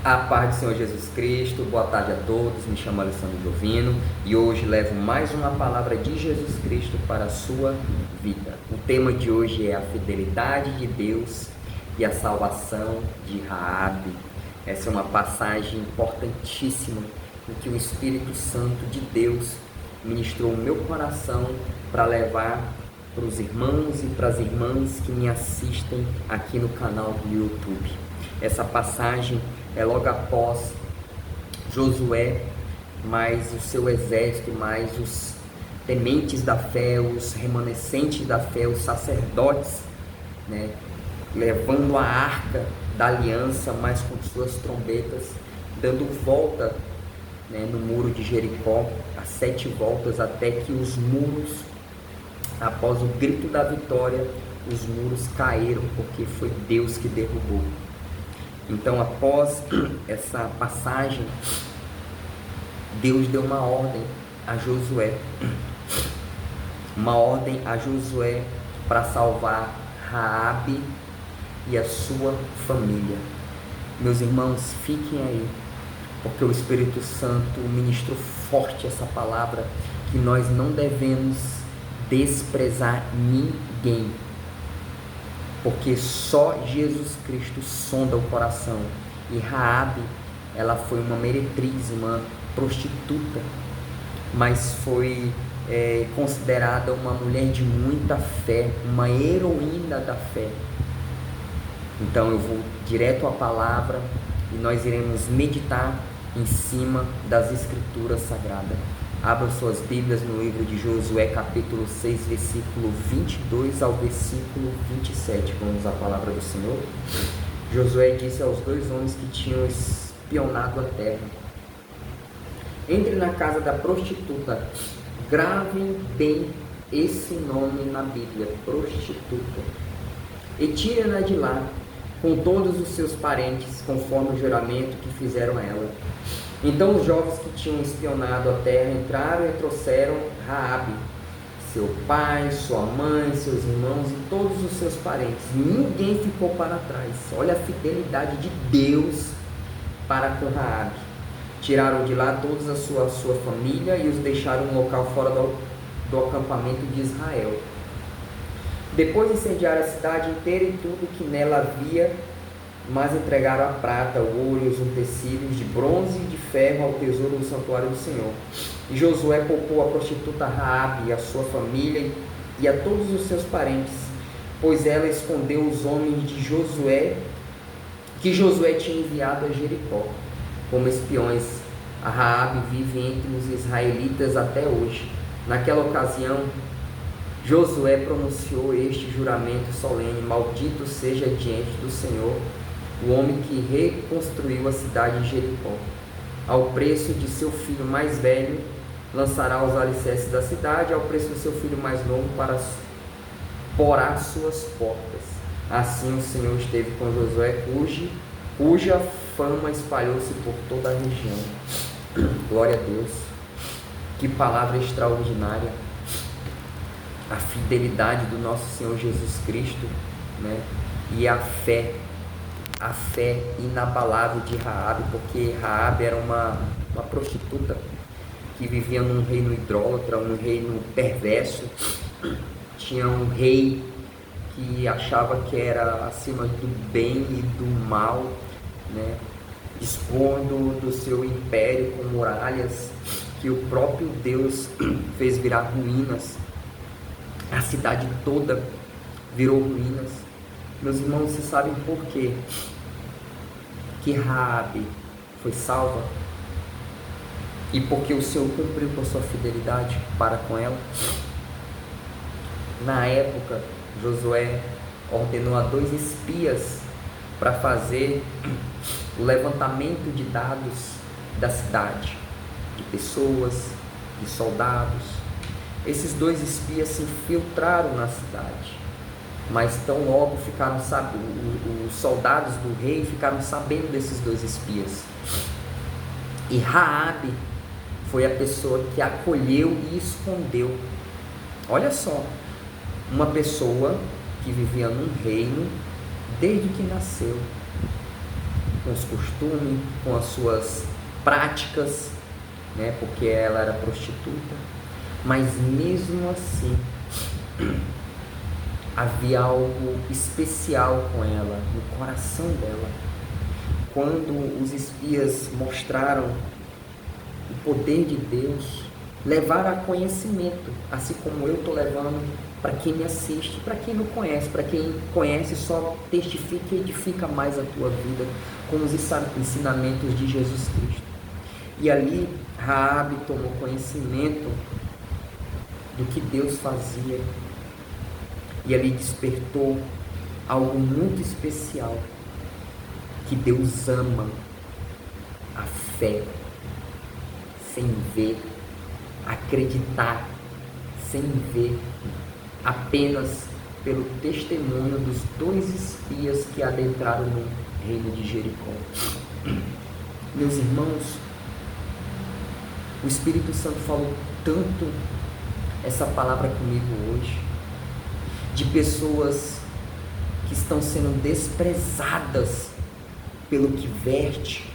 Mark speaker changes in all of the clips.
Speaker 1: A paz do Senhor Jesus Cristo, boa tarde a todos, me chamo Alessandro Jovino e hoje levo mais uma palavra de Jesus Cristo para a sua vida. O tema de hoje é a fidelidade de Deus e a salvação de Raabe. Essa é uma passagem importantíssima em que o Espírito Santo de Deus ministrou o meu coração para levar para os irmãos e para as irmãs que me assistem aqui no canal do YouTube. Essa passagem é logo após Josué, mais o seu exército, mais os tementes da fé, os remanescentes da fé, os sacerdotes, né, levando a arca da aliança, mas com suas trombetas, dando volta, né, no muro de Jericó, as 7 voltas, até que os muros, após o grito da vitória, os muros caíram, porque foi Deus que derrubou. Então, após essa passagem, Deus deu uma ordem a Josué, para salvar Raabe e a sua família. Meus irmãos, fiquem aí, porque o Espírito Santo ministrou forte essa palavra, que nós não devemos desprezar ninguém, porque só Jesus Cristo sonda o coração. E Raabe, ela foi uma meretriz, uma prostituta, mas foi considerada uma mulher de muita fé, uma heroína da fé. Então eu vou direto à palavra e nós iremos meditar em cima das Escrituras Sagradas. Abra suas Bíblias no livro de Josué, capítulo 6, versículo 22 ao versículo 27. Vamos à palavra do Senhor. Josué disse aos 2 homens que tinham espionado a terra: entre na casa da prostituta, gravem bem esse nome na Bíblia, prostituta, e tirem-na de lá, com todos os seus parentes, conforme o juramento que fizeram a ela. Então os jovens que tinham espionado a terra entraram e trouxeram Raabe, seu pai, sua mãe, seus irmãos e todos os seus parentes. Ninguém ficou para trás. Olha a fidelidade de Deus para com Raabe. Tiraram de lá todos a sua família e os deixaram no local fora do acampamento de Israel. Depois incendiaram a cidade inteira e tudo que nela havia, mas entregaram a prata, o ouro e os utensílios de bronze e de ferro ao tesouro do santuário do Senhor. E Josué poupou a prostituta Raabe e a sua família e a todos os seus parentes, pois ela escondeu os homens de Josué, que Josué tinha enviado a Jericó, como espiões. A Raabe vive entre os israelitas até hoje. Naquela ocasião, Josué pronunciou este juramento solene: maldito seja diante do Senhor o homem que reconstruiu a cidade de Jericó. Ao preço de seu filho mais velho lançará os alicerces da cidade, ao preço do seu filho mais novo porá suas portas. Assim o Senhor esteve com Josué, cuja fama espalhou-se por toda a região. Glória a Deus. Que palavra extraordinária. A fidelidade do nosso Senhor Jesus Cristo, né? E a fé inabalável de Raabe, porque Raabe era uma prostituta que vivia num reino idólatra, um reino perverso. Tinha um rei que achava que era acima do bem e do mal, né? Dispondo do seu império com muralhas que o próprio Deus fez virar ruínas. A cidade toda virou ruínas. Meus irmãos, vocês sabem por quê que Raabe foi salva? E porque o Senhor cumpriu com a sua fidelidade para com ela? Na época, Josué ordenou a 2 espias para fazer o levantamento de dados da cidade, de pessoas, de soldados. Esses 2 espias se infiltraram na cidade, mas tão logo ficaram os soldados do rei ficaram sabendo desses 2 espias. E Raabe foi a pessoa que acolheu e escondeu. Olha só, uma pessoa que vivia num reino desde que nasceu, com os costumes, com as suas práticas, né, porque ela era prostituta, mas mesmo assim havia algo especial com ela, no coração dela. Quando os espias mostraram o poder de Deus, levaram a conhecimento, assim como eu estou levando para quem me assiste, para quem não conhece. Para quem conhece, só testifica e edifica mais a tua vida com os ensinamentos de Jesus Cristo. E ali Raabe tomou conhecimento do que Deus fazia, e ali despertou algo muito especial, que Deus ama a fé sem ver, acreditar sem ver, apenas pelo testemunho dos 2 espias que adentraram no reino de Jericó. Meus irmãos, o Espírito Santo falou tanto essa palavra comigo hoje, de pessoas que estão sendo desprezadas pelo que veste,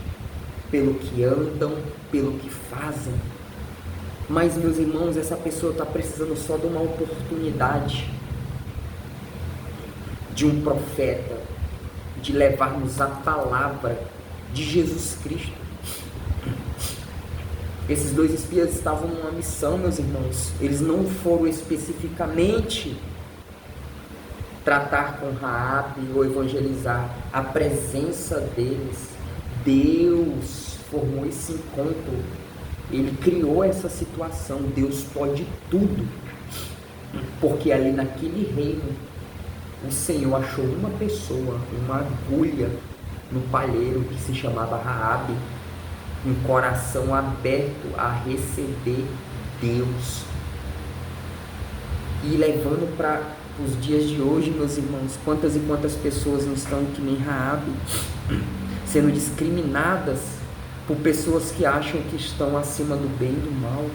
Speaker 1: pelo que andam, pelo que fazem. Mas, meus irmãos, essa pessoa está precisando só de uma oportunidade de um profeta, de levarmos a palavra de Jesus Cristo. Esses 2 espias estavam numa missão, meus irmãos. Eles não foram especificamente tratar com Raabe ou evangelizar. A presença deles, Deus formou esse encontro. Ele criou essa situação. Deus pode tudo, porque ali naquele reino o Senhor achou uma pessoa, uma agulha no palheiro, que se chamava Raabe, um coração aberto a receber Deus. E levando para os dias de hoje, meus irmãos, quantas e quantas pessoas não estão que nem Raabe, sendo discriminadas por pessoas que acham que estão acima do bem e do mal.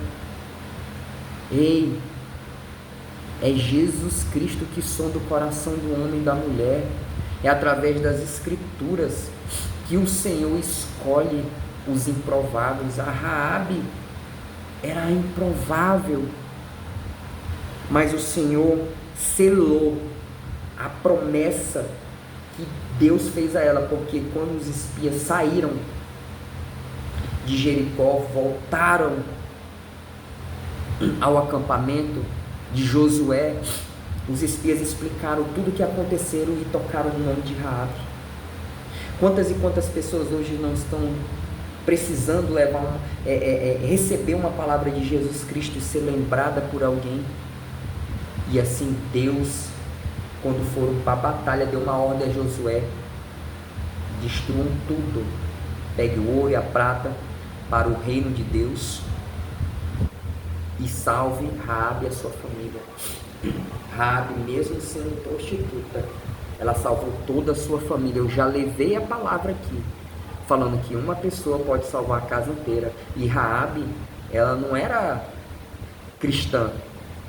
Speaker 1: Ei, é Jesus Cristo que sonda o coração do homem e da mulher. É através das Escrituras que o Senhor escolhe os improváveis. A Raabe era improvável, mas o Senhor selou a promessa que Deus fez a ela, porque quando os espias saíram de Jericó, voltaram ao acampamento de Josué, os espias explicaram tudo o que aconteceram e tocaram no nome de Raabe. Quantas e quantas pessoas hoje não estão precisando receber uma palavra de Jesus Cristo e ser lembrada por alguém? E assim Deus, quando foram para a batalha, deu uma ordem a Josué: destruam tudo, pegue o ouro e a prata para o reino de Deus e salve Raabe e a sua família. Raabe, mesmo sendo prostituta, ela salvou toda a sua família. Eu já levei a palavra aqui, falando que uma pessoa pode salvar a casa inteira. E Raabe, ela não era cristã,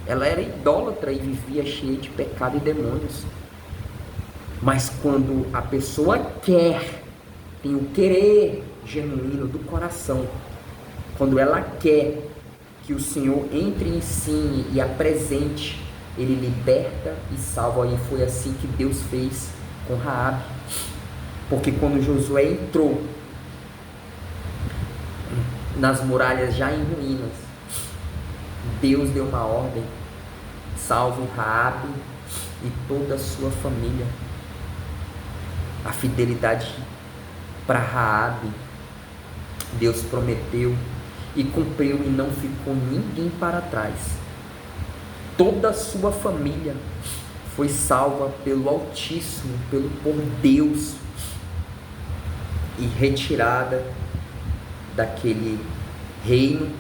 Speaker 1: ela era idólatra e vivia cheia de pecado e demônios. Mas quando a pessoa tem o querer genuíno do coração, quando ela quer que o Senhor entre e ensine e apresente, Ele liberta e salva. E foi assim que Deus fez com Raabe. Porque quando Josué entrou nas muralhas já em ruínas, Deus deu uma ordem: salve Raabe e toda a sua família. A fidelidade para Raabe, Deus prometeu e cumpriu, e não ficou ninguém para trás. Toda a sua família foi salva pelo Altíssimo, por Deus, e retirada daquele reino,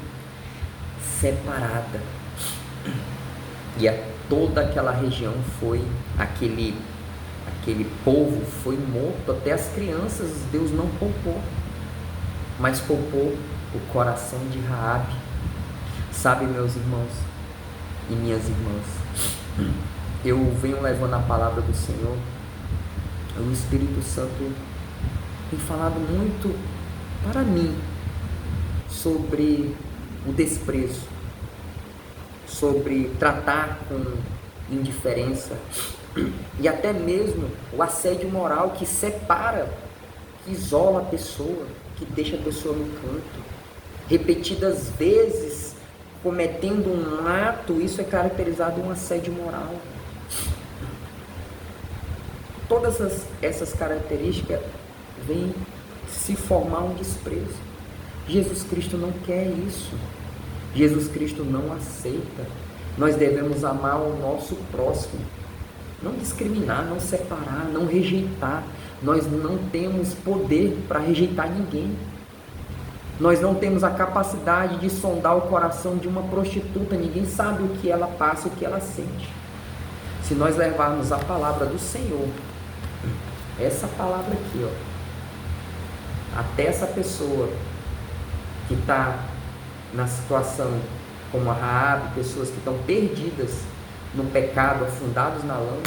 Speaker 1: separada. E toda aquela região foi, aquele povo foi morto, até as crianças Deus não poupou, mas poupou o coração de Raabe. Sabe, meus irmãos e minhas irmãs, eu venho levando a palavra do Senhor, o Espírito Santo tem falado muito para mim sobre o desprezo, sobre tratar com indiferença e até mesmo o assédio moral que separa, que isola a pessoa, que deixa a pessoa no canto. Repetidas vezes cometendo um ato, isso é caracterizado um assédio moral. Todas essas características vêm se formar um desprezo. Jesus Cristo não quer isso. Jesus Cristo não aceita. Nós devemos amar o nosso próximo. Não discriminar, não separar, não rejeitar. Nós não temos poder para rejeitar ninguém. Nós não temos a capacidade de sondar o coração de uma prostituta. Ninguém sabe o que ela passa, o que ela sente. Se nós levarmos a palavra do Senhor, essa palavra aqui, até essa pessoa que está na situação como a Raabe, pessoas que estão perdidas no pecado, afundados na lama,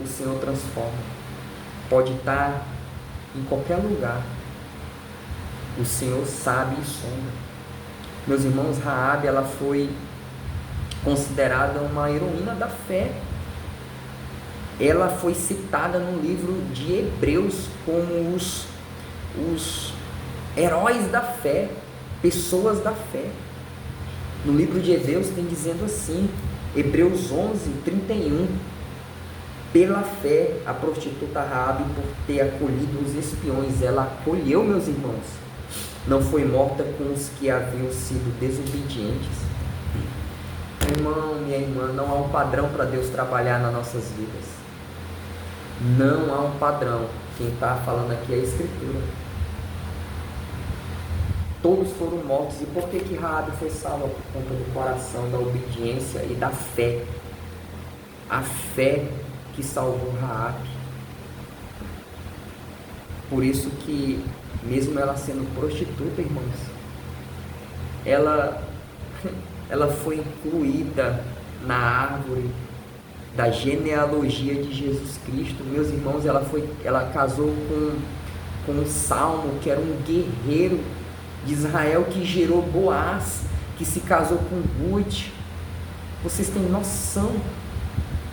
Speaker 1: o Senhor transforma. Pode estar em qualquer lugar, o Senhor sabe e sonda. Meus irmãos, Raabe, ela foi considerada uma heroína da fé. Ela foi citada no livro de Hebreus como os heróis da fé, pessoas da fé. No livro de Hebreus tem dizendo assim, Hebreus 11:31, pela fé a prostituta Raabe, por ter acolhido os espiões, ela acolheu, meus irmãos, não foi morta com os que haviam sido desobedientes. Irmão, minha irmã, não há um padrão para Deus trabalhar nas nossas vidas. Não há um padrão. Quem está falando aqui é a Escritura. Todos foram mortos. E por que Raabe foi salva? Por conta do coração, da obediência e da fé. A fé que salvou Raabe. Por isso que, mesmo ela sendo prostituta, irmãos, ela foi incluída na árvore da genealogia de Jesus Cristo. Meus irmãos, ela casou com um Salmo, que era um guerreiro de Israel, que gerou Boaz, que se casou com Ruth. Vocês têm noção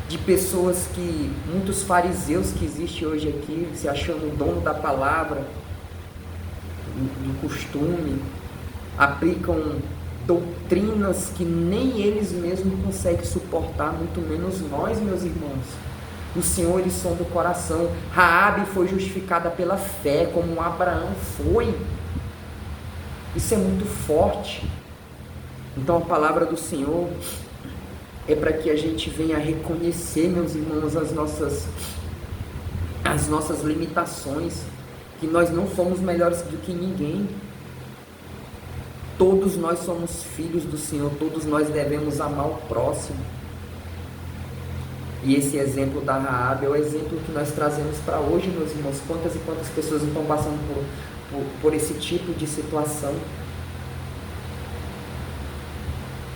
Speaker 1: de pessoas que, muitos fariseus que existem hoje aqui, se achando dono da palavra, do costume, aplicam doutrinas que nem eles mesmos conseguem suportar, muito menos nós, meus irmãos. O Senhor, Ele sonda o coração. Raabe foi justificada pela fé, como Abraão foi. Isso é muito forte. Então a palavra do Senhor é para que a gente venha reconhecer, meus irmãos, as nossas limitações, que nós não somos melhores do que ninguém. Todos nós somos filhos do Senhor, todos nós devemos amar o próximo. E esse exemplo da Raabe é o exemplo que nós trazemos para hoje, meus irmãos. Quantas e quantas pessoas estão passando por esse tipo de situação.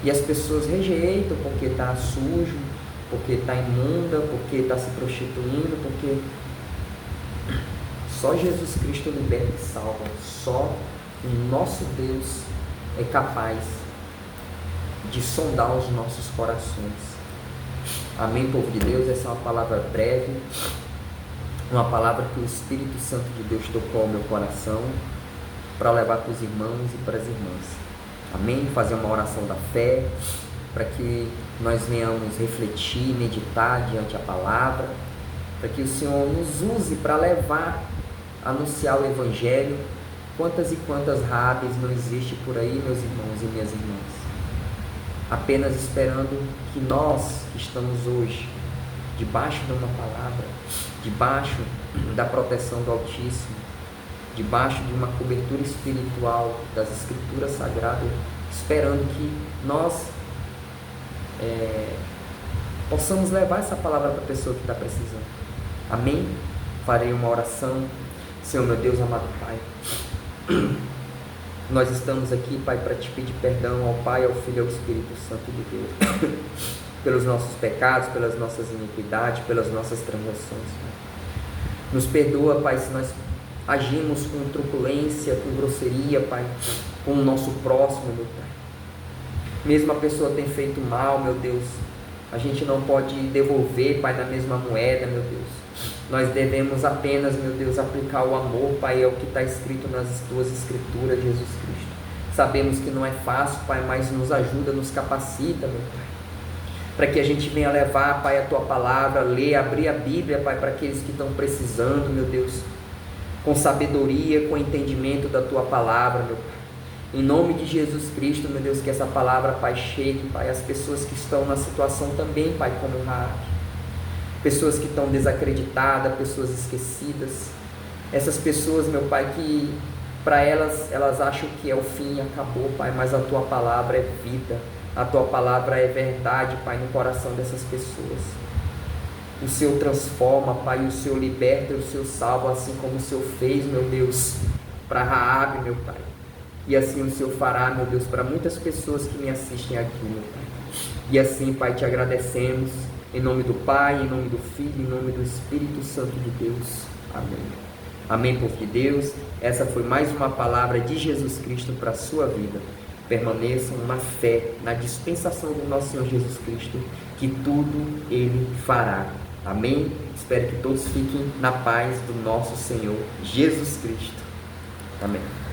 Speaker 1: E as pessoas rejeitam porque está sujo, porque está imunda, porque está se prostituindo, porque só Jesus Cristo liberta e salva. Só o nosso Deus é capaz de sondar os nossos corações. Amém, povo de Deus? Essa é uma palavra breve, uma palavra que o Espírito Santo de Deus tocou ao meu coração para levar para os irmãos e para as irmãs. Amém? Fazer uma oração da fé, para que nós venhamos refletir, meditar diante da palavra, para que o Senhor nos use para levar, anunciar o Evangelho. Quantas e quantas Raabes não existem por aí, meus irmãos e minhas irmãs, apenas esperando que nós, que estamos hoje debaixo de uma palavra, debaixo da proteção do Altíssimo, debaixo de uma cobertura espiritual das Escrituras Sagradas, esperando que nós possamos levar essa palavra para a pessoa que está precisando. Amém? Farei uma oração. Senhor, meu Deus, amado Pai, nós estamos aqui, Pai, para te pedir perdão ao Pai, ao Filho e ao Espírito Santo de Deus, pelos nossos pecados, pelas nossas iniquidades, pelas nossas transgressões. Nos perdoa, Pai, se nós agimos com truculência, com grosseria, Pai, com o nosso próximo, meu Pai. Mesmo a pessoa tem feito mal, meu Deus, a gente não pode devolver, Pai, na mesma moeda, meu Deus. Nós devemos apenas, meu Deus, aplicar o amor, Pai, é o que está escrito nas Tuas Escrituras, Jesus Cristo. Sabemos que não é fácil, Pai, mas nos ajuda, nos capacita, meu Pai, para que a gente venha levar, Pai, a Tua palavra, ler, abrir a Bíblia, Pai, para aqueles que estão precisando, meu Deus, com sabedoria, com entendimento da Tua palavra, meu Pai. Em nome de Jesus Cristo, meu Deus, que essa palavra, Pai, chegue, Pai, as pessoas que estão na situação também, Pai, como Raabe, pessoas que estão desacreditadas, pessoas esquecidas, essas pessoas, meu Pai, que para elas acham que é o fim, acabou, Pai, mas a Tua palavra é vida, a Tua palavra é verdade, Pai, no coração dessas pessoas. O Senhor transforma, Pai, o Senhor liberta, o Senhor salva, assim como o Senhor fez, meu Deus, para Raabe, meu Pai. E assim o Senhor fará, meu Deus, para muitas pessoas que me assistem aqui, meu Pai. E assim, Pai, te agradecemos, em nome do Pai, em nome do Filho, em nome do Espírito Santo de Deus. Amém. Amém, povo de Deus. Essa foi mais uma palavra de Jesus Cristo para a sua vida. Permaneçam na fé, na dispensação do nosso Senhor Jesus Cristo, que tudo Ele fará. Amém? Espero que todos fiquem na paz do nosso Senhor Jesus Cristo. Amém.